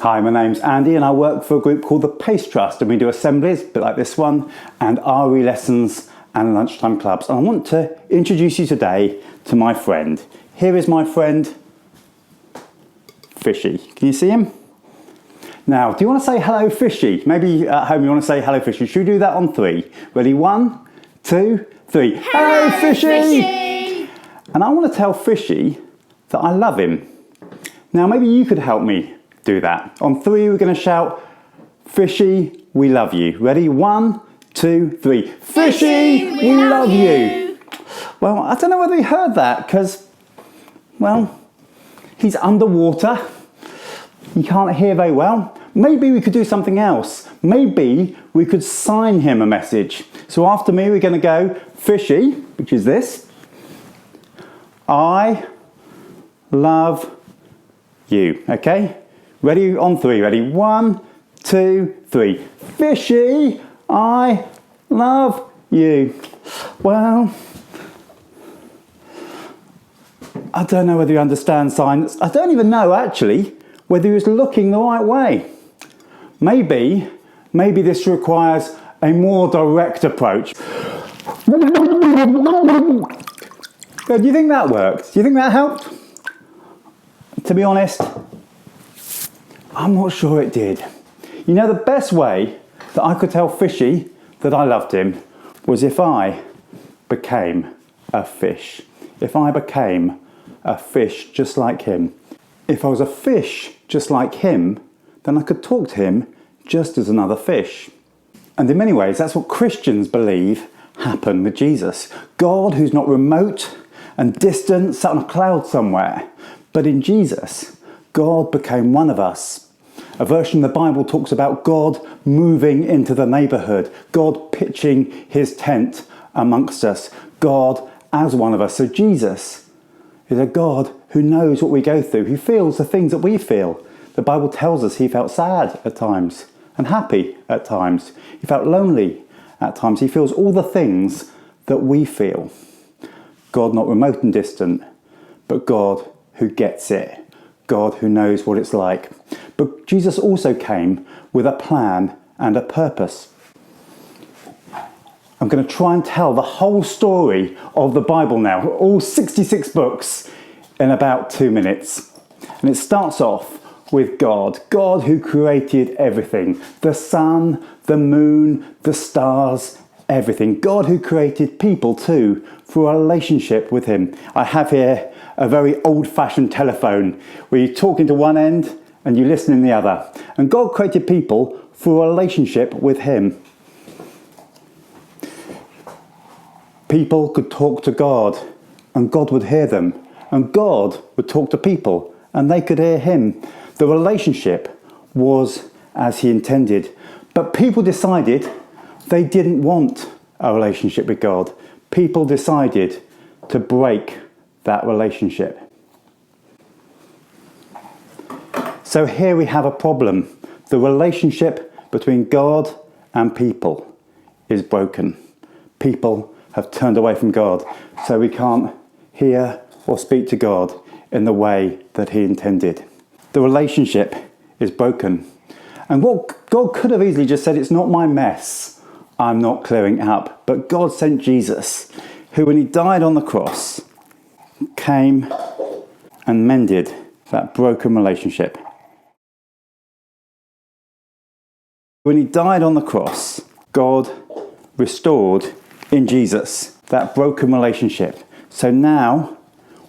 Hi, my name's Andy and I work for a group called the Pace Trust, and we do assemblies, a bit like this one, and RE lessons and lunchtime clubs. And I want to introduce you today to my friend. Here is my friend, Fishy. Can you see him? Now, do you want to say hello, Fishy? Maybe at home you want to say hello, Fishy. Should we do that on three? Ready? 1, 2, 3. Hello, Fishy! And I want to tell Fishy that I love him. Now, maybe you could help me do that. On three, we're going to shout, Fishy, we love you. Ready? 1, 2, 3. Fishy, we love you. Well, I don't know whether he heard that because, well, he's underwater. He can't hear very well. Maybe we could do something else. Maybe we could sign him a message. So after me, we're going to go, Fishy, which is this. I love you. Okay? Ready? On three. Ready? 1, 2, 3. Fishy, I love you. Well, I don't know whether you understand signs. I don't even know, actually, whether he was looking the right way. Maybe this requires a more direct approach. Do you think that worked? Do you think that helped? To be honest, I'm not sure it did. You know, the best way that I could tell Fishy that I loved him was if I became a fish. If I became a fish just like him. If I was a fish just like him, then I could talk to him just as another fish. And in many ways, that's what Christians believe happened with Jesus. God, who's not remote and distant, sat on a cloud somewhere. But in Jesus, God became one of us. A version of the Bible talks about God moving into the neighbourhood, God pitching his tent amongst us, God as one of us. So Jesus is a God who knows what we go through, who feels the things that we feel. The Bible tells us he felt sad at times and happy at times. He felt lonely at times. He feels all the things that we feel. God not remote and distant, but God who gets it. God who knows what it's like. But Jesus also came with a plan and a purpose. I'm going to try and tell the whole story of the Bible now, all 66 books, in about 2 minutes. And it starts off with God. God who created everything. The sun, the moon, the stars, everything. God who created people too, for a relationship with him. I have here a very old-fashioned telephone where you talk into one end and you listen in the other. And God created people for a relationship with him. People could talk to God and God would hear them. And God would talk to people and they could hear him. The relationship was as he intended. But people decided they didn't want a relationship with God. People decided to break that relationship. So here we have a problem. The relationship between God and people is broken. People have turned away from God, so we can't hear or speak to God in the way that he intended. The relationship is broken. And what God could have easily just said, it's not my mess, I'm not clearing up. But God sent Jesus, who when he died on the cross, came and mended that broken relationship. When he died on the cross, God restored in Jesus that broken relationship. So now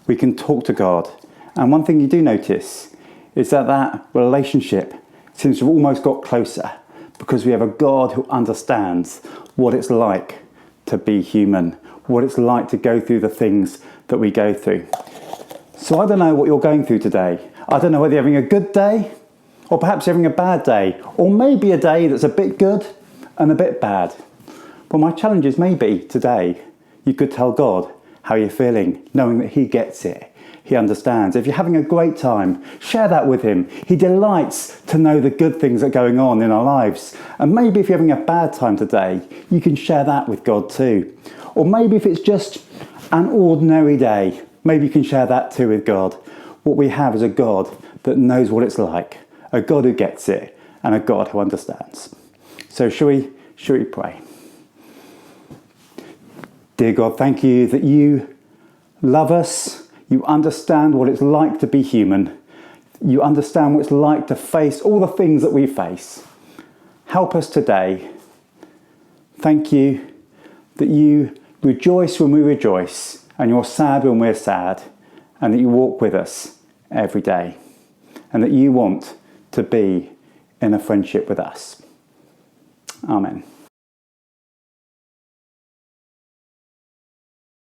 we can talk to God. And one thing you do notice is that relationship seems to have almost got closer because we have a God who understands what it's like to be human, what it's like to go through the things that we go through. So I don't know what you're going through today. I don't know whether you're having a good day or perhaps you're having a bad day, or maybe a day that's a bit good and a bit bad. But my challenge is maybe today you could tell God how you're feeling, knowing that he gets it. He understands. If you're having a great time, share that with him. He delights to know the good things that are going on in our lives. And maybe if you're having a bad time today, you can share that with God too. Or maybe if it's just an ordinary day, maybe you can share that too with God. What we have is a God that knows what it's like. a God who gets it, and a God who understands. So shall we pray? Dear God, thank you that you love us, you understand what it's like to be human, you understand what it's like to face all the things that we face. Help us today. Thank you that you rejoice when we rejoice, and you're sad when we're sad, and that you walk with us every day, and that you want to be in a friendship with us. Amen.